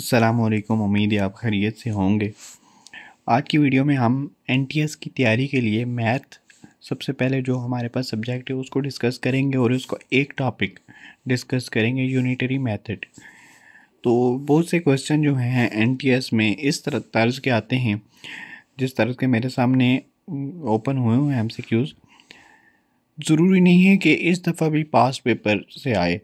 अस्सलामुअलैकुम। उम्मीद है आप खैरियत से होंगे। आज की वीडियो में हम एनटीएस की तैयारी के लिए मैथ सबसे पहले जो हमारे पास सब्जेक्ट है उसको डिस्कस करेंगे और उसको एक टॉपिक डिस्कस करेंगे, यूनिटरी मेथड। तो बहुत से क्वेश्चन जो हैं एनटीएस में इस तरह तर्ज के आते हैं, जिस तरह के मेरे सामने ओपन हुए हैं एमसीक्यूज़। ज़रूरी नहीं है कि इस दफ़ा भी पास पेपर से आए,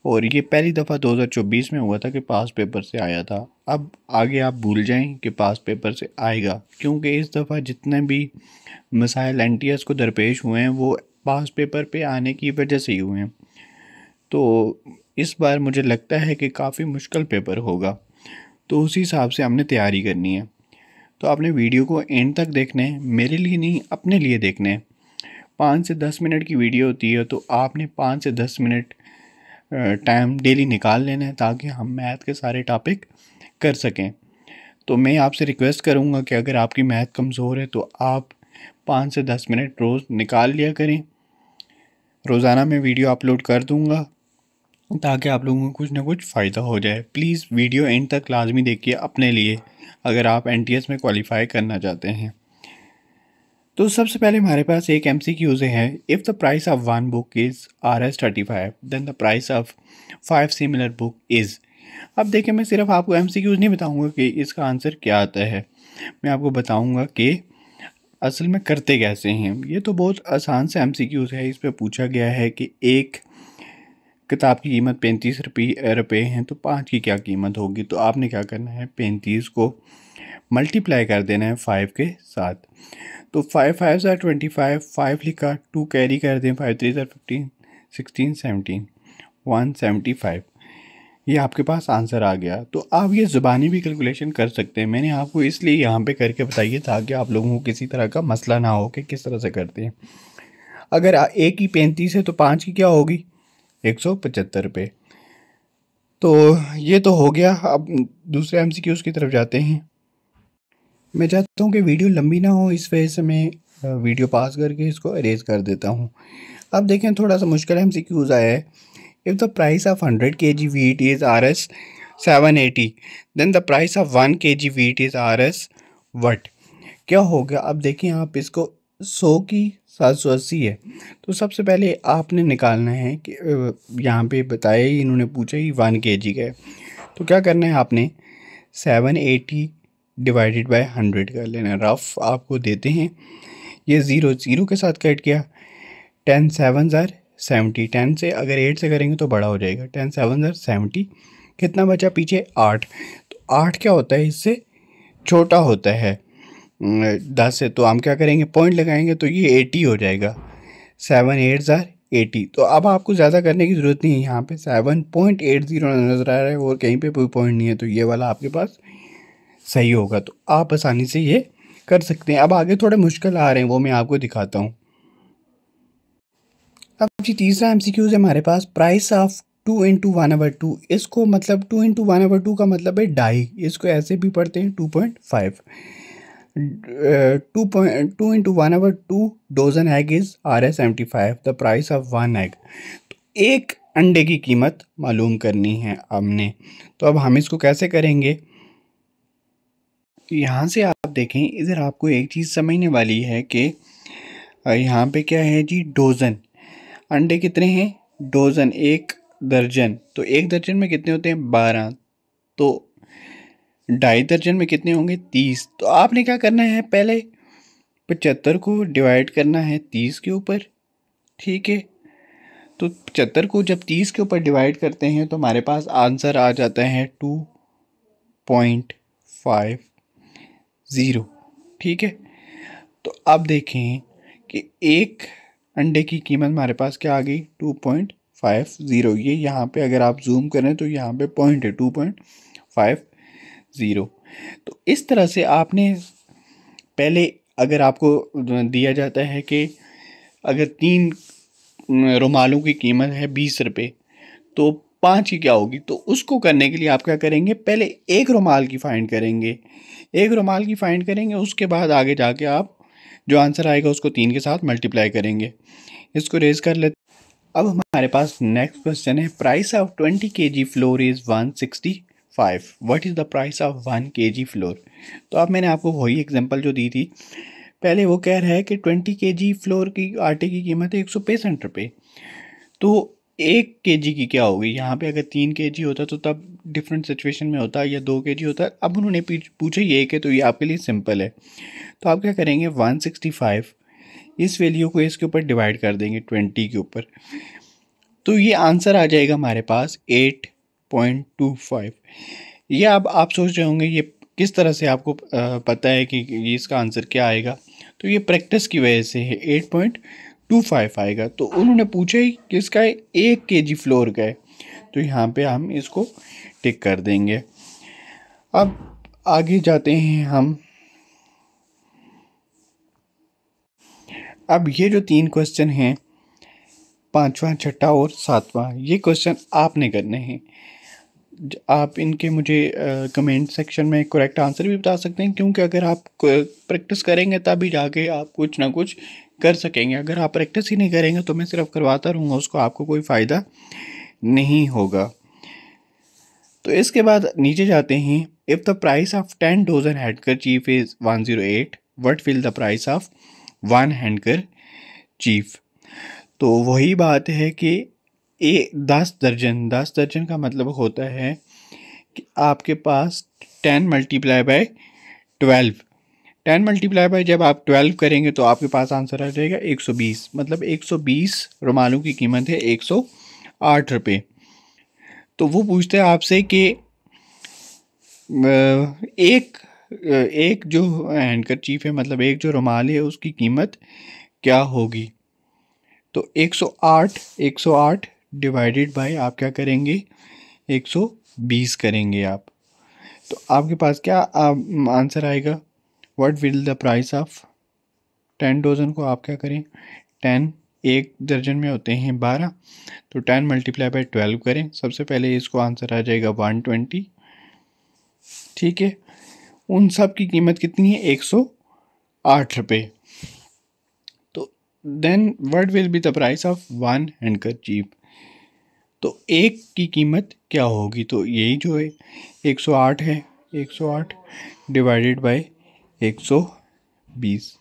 और ये पहली दफ़ा 2024 में हुआ था कि पास पेपर से आया था। अब आगे आप भूल जाएं कि पास पेपर से आएगा, क्योंकि इस दफ़ा जितने भी मसाइल एनटीएस को दरपेश हुए हैं वो पास पेपर पे आने की वजह से ही हुए हैं। तो इस बार मुझे लगता है कि काफ़ी मुश्किल पेपर होगा, तो उसी हिसाब से हमने तैयारी करनी है। तो आपने वीडियो को एंड तक देखना है, मेरे लिए नहीं अपने लिए देखना है। 5 से 10 मिनट की वीडियो होती है, तो आपने 5 से 10 मिनट टाइम डेली निकाल लेना है ताकि हम मैथ के सारे टॉपिक कर सकें। तो मैं आपसे रिक्वेस्ट करूंगा कि अगर आपकी मैथ कमज़ोर है तो आप 5 से 10 मिनट रोज़ निकाल लिया करें। रोज़ाना मैं वीडियो अपलोड कर दूंगा ताकि आप लोगों को कुछ ना कुछ फ़ायदा हो जाए। प्लीज़ वीडियो एंड तक लाजमी देखिए अपने लिए, अगर आप एनटीएस में क्वालिफाई करना चाहते हैं। तो सबसे पहले हमारे पास एक एमसीक्यूज़ है। If the price of one book is Rs35 then the price of 5 similar book is. अब देखिए, मैं सिर्फ आपको एमसीक्यूज़ नहीं बताऊंगा कि इसका आंसर क्या आता है, मैं आपको बताऊंगा कि असल में करते कैसे हैं। ये तो बहुत आसान से एमसीक्यूज़ है। इस पर पूछा गया है कि एक किताब की कीमत 35 रुपये हैं, तो 5 की क्या कीमत होगी। तो आपने क्या करना है, 35 को मल्टीप्लाई कर देना है 5 के साथ। तो 5 5 ज़ार 25, 5 लिखा, 2 कैरी कर दें, 5 3 ज़ार 15, 16 17, 175। ये आपके पास आंसर आ गया। तो आप ये ज़ुबानी भी कैलकुलेशन कर सकते हैं। मैंने आपको इसलिए यहाँ पे करके बताइए ताकि आप लोगों को किसी तरह का मसला ना हो कि किस तरह से करते हैं। अगर एक की 35 है तो 5 की क्या होगी, 175 रुपये। तो ये तो हो गया। अब दूसरे एमसीक्यूज़ की तरफ जाते हैं। मैं चाहता हूँ कि वीडियो लंबी ना हो, इस वजह से मैं वीडियो पास करके इसको अरेज कर देता हूँ। अब देखें, थोड़ा सा मुश्किल एमसीक्यूज़ आया है। If the price of 100 kg wheat is Rs 780 then the price of 1 kg wheat is Rs what। क्या हो गया। अब देखें, आप इसको 100 की 780 है, तो सबसे पहले आपने निकालना है कि यहाँ पे बताया ही, इन्होंने पूछा ही 1 kg का है। तो क्या करना है, आपने 780 डिवाइडेड बाय 100 कर लेना है। रफ आपको देते हैं, ये 0 0 के साथ कट गया। 10 7 ज़ार 70, 10 से अगर 8 से करेंगे तो बड़ा हो जाएगा। 10 7 ज़ार 70, कितना बचा पीछे, 8। तो 8 क्या होता है, इससे छोटा होता है 10 से। तो हम क्या करेंगे, पॉइंट लगाएंगे तो ये 80 हो जाएगा। 7 8 ज़ार 80। तो अब आपको ज़्यादा करने की ज़रूरत नहीं है। यहाँ पे 7.80 नज़र आ रहा है और कहीं पे कोई पॉइंट नहीं है, तो ये वाला आपके पास सही होगा। तो आप आसानी से ये कर सकते हैं। अब आगे थोड़े मुश्किल आ रहे हैं, वो मैं आपको दिखाता हूँ। अब जी तीसरा एमसीक्यूज है हमारे पास, प्राइस ऑफ 2 इंटू 1/2। इसको मतलब 2 इंटू 1/2 का मतलब है ढाई। इसको ऐसे भी पढ़ते हैं 2.5। 2 into 1/2 dozen egg is Rs75 the price of 1 egg. तो एक अंडे की कीमत मालूम करनी है हमने। तो अब हम इसको कैसे करेंगे, यहाँ से आप देखें, इधर आपको एक चीज़ समझने वाली है कि यहाँ पे क्या है जी, डोज़न। अंडे कितने हैं, डोज़न, एक दर्जन। तो एक दर्जन में कितने होते हैं, 12। तो 2.5 दर्जन में कितने होंगे, 30। तो आपने क्या करना है, पहले 75 को डिवाइड करना है 30 के ऊपर, ठीक है। तो 75 को जब 30 के ऊपर डिवाइड करते हैं तो हमारे पास आंसर आ जाता है 2.50, ठीक है। तो अब देखें कि एक अंडे की कीमत हमारे पास क्या आ गई, 2.50। ये यहाँ पे अगर आप जूम करें तो यहाँ पे पॉइंट है 2.50। तो इस तरह से आपने पहले, अगर आपको दिया जाता है कि अगर 3 रुमालों की कीमत है 20 रुपये, तो 5 की क्या होगी। तो उसको करने के लिए आप क्या करेंगे, पहले एक रुमाल की फाइंड करेंगे, एक रुमाल की फाइंड करेंगे, उसके बाद आगे जाके आप जो आंसर आएगा उसको 3 के साथ मल्टीप्लाई करेंगे। इसको रेज कर लेते। अब हमारे पास नेक्स्ट क्वेश्चन है, price of 20 kg floor is 160 5 what is the price of 1 kg floor. तो अब मैंने आपको वही एग्जांपल जो दी थी, पहले वो कह रहा है कि 20 kg फ्लोर की आटे की कीमत है 165 रुपये। तो 1 kg की क्या होगी, यहाँ पे अगर 3 kg होता तो तब डिफरेंट सिचुएशन में होता, या 2 kg होता। अब उन्होंने पूछा ये कि तो ये आपके लिए सिंपल है। तो आप क्या करेंगे, 165 इस वैल्यू को इसके ऊपर डिवाइड कर देंगे 20 के ऊपर, तो ये आंसर आ जाएगा हमारे पास 8.25। ये अब आप सोच रहे होंगे ये किस तरह से आपको पता है कि ये इसका आंसर क्या आएगा। तो ये प्रैक्टिस की वजह से है, 8.25 आएगा। तो उन्होंने पूछा ही कि इसका 1 kg फ्लोर का है, तो यहाँ पे हम इसको टिक कर देंगे। अब आगे जाते हैं हम। अब ये जो 3 क्वेश्चन हैं, 5वां, 6ठा और 7वां, ये क्वेश्चन आपने करने हैं। आप इनके मुझे कमेंट सेक्शन में करेक्ट आंसर भी बता सकते हैं, क्योंकि अगर आप प्रैक्टिस करेंगे तभी जाके आप कुछ ना कुछ कर सकेंगे। अगर आप प्रैक्टिस ही नहीं करेंगे तो मैं सिर्फ करवाता रहूँगा, उसको आपको कोई फ़ायदा नहीं होगा। तो इसके बाद नीचे जाते हैं। If the price of 10 dozen handkerchief is 108, what will the price of 1 handkerchief. तो वही बात है कि 10 दर्जन का मतलब होता है कि आपके पास 10 मल्टीप्लाई बाय 12, 10 मल्टीप्लाई बाय जब आप 12 करेंगे तो आपके पास आंसर आ जाएगा 120। मतलब 120 रुमालों की कीमत है 108 रुपये। तो वो पूछते हैं आपसे कि एक जो हैंडकरचीफ है, मतलब एक जो रुमाल है, उसकी कीमत क्या होगी। तो 108 डिवाइडेड बाय आप क्या करेंगे, 120 करेंगे आप। तो आपके पास क्या आंसर आएगा, what will the price of 10 dozen को आप क्या करें, 10 एक दर्जन में होते हैं 12, तो 10 मल्टीप्लाई बाय 12 करें। सबसे पहले इसको आंसर आ जाएगा 120। ठीक है, उन सब की कीमत कितनी है, 108 रुपये। तो then what will be the price of 1 handkerchief. तो एक की कीमत क्या होगी, तो यही जो है 108 है, 108 डिवाइडेड बाय 120,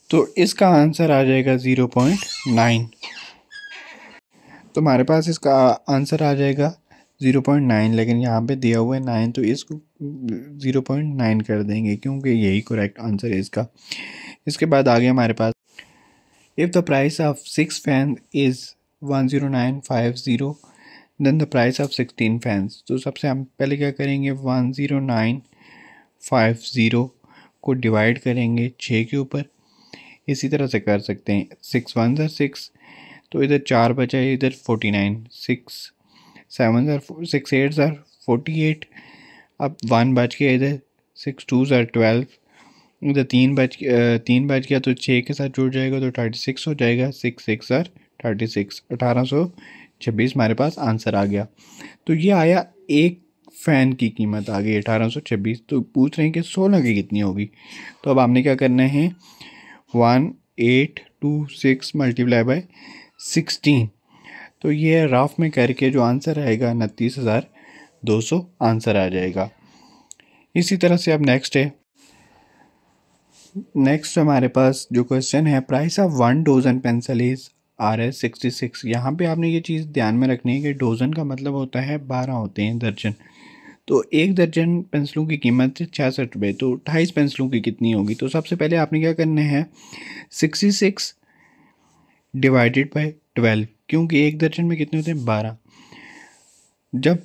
तो इसका आंसर आ जाएगा 0.9। तो हमारे पास इसका आंसर आ जाएगा 0.9, लेकिन यहाँ पे दिया हुआ है 9, तो इसको 0.9 कर देंगे क्योंकि यही करेक्ट आंसर है इसका। इसके बाद आगे हमारे पास, if the price of 6 fan is 10950, then the price of 16 fans. तो सबसे हम पहले क्या करेंगे, 10950 को डिवाइड करेंगे 6 के ऊपर। इसी तरह से कर सकते हैं, 6 1 ज़र 6, तो इधर 4 बचा है, इधर 49, 6 7 ज़र 6 8 ज़र 48। अब 1 बच गया इधर, 6 2 ज़र 12, इधर 3 बच गया तो 6 के साथ जुड़ जाएगा तो 36 हो जाएगा, 6 6 ज़र 36, 1826 हमारे पास आंसर आ गया। तो ये आया एक फ़ैन की कीमत आ गई 1826। तो पूछ रहे हैं कि 16 की कितनी होगी। तो अब आपने क्या करना है, 1826 मल्टीप्लाई बाय 16, तो ये रफ में करके जो आंसर आएगा 29,200 आंसर आ जाएगा। इसी तरह से अब नेक्स्ट हमारे पास जो क्वेश्चन है, price of 1 dozen pencil is RS66। यहाँ पे आपने ये चीज़ ध्यान में रखनी है कि डोजन का मतलब होता है 12 होते हैं दर्जन। तो एक दर्जन पेंसिलों की कीमत है 66 रुपये, तो 28 पेंसिलों की कितनी होगी। तो सबसे पहले आपने क्या करना है, 66 डिवाइडेड बाय 12, क्योंकि एक दर्जन में कितने होते हैं 12। जब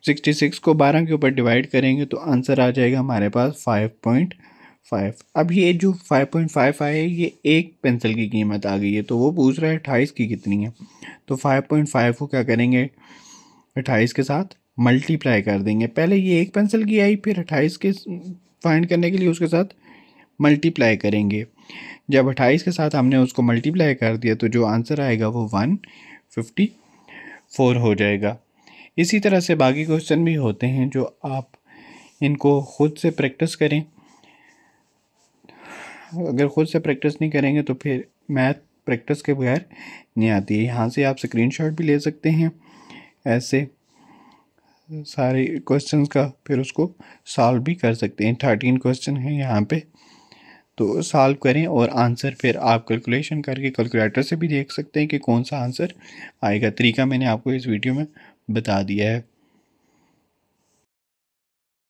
66 को 12 के ऊपर डिवाइड करेंगे तो आंसर आ जाएगा हमारे पास 5.5। अब ये जो 5.5 आए, ये एक पेंसिल की कीमत आ गई है, तो वो पूछ रहा है 28 की कितनी है। तो 5.5 को क्या करेंगे, 28 के साथ मल्टीप्लाई कर देंगे। पहले ये एक पेंसिल की आई, फिर 28 के फाइंड करने के लिए उसके साथ मल्टीप्लाई करेंगे। जब 28 के साथ हमने उसको मल्टीप्लाई कर दिया तो जो आंसर आएगा वो 154 हो जाएगा। इसी तरह से बाकी क्वेश्चन भी होते हैं जो आप इनको खुद से प्रैक्टिस करें। अगर खुद से प्रैक्टिस नहीं करेंगे तो फिर मैथ प्रैक्टिस के बगैर नहीं आती है। यहाँ से आप स्क्रीनशॉट भी ले सकते हैं ऐसे। सारे क्वेश्चंस का फिर उसको सॉल्व भी कर सकते हैं। 13 क्वेश्चन हैं यहाँ पे, तो सॉल्व करें और आंसर फिर आप कैलकुलेशन करके कैलकुलेटर से भी देख सकते हैं कि कौन सा आंसर आएगा। तरीका मैंने आपको इस वीडियो में बता दिया है।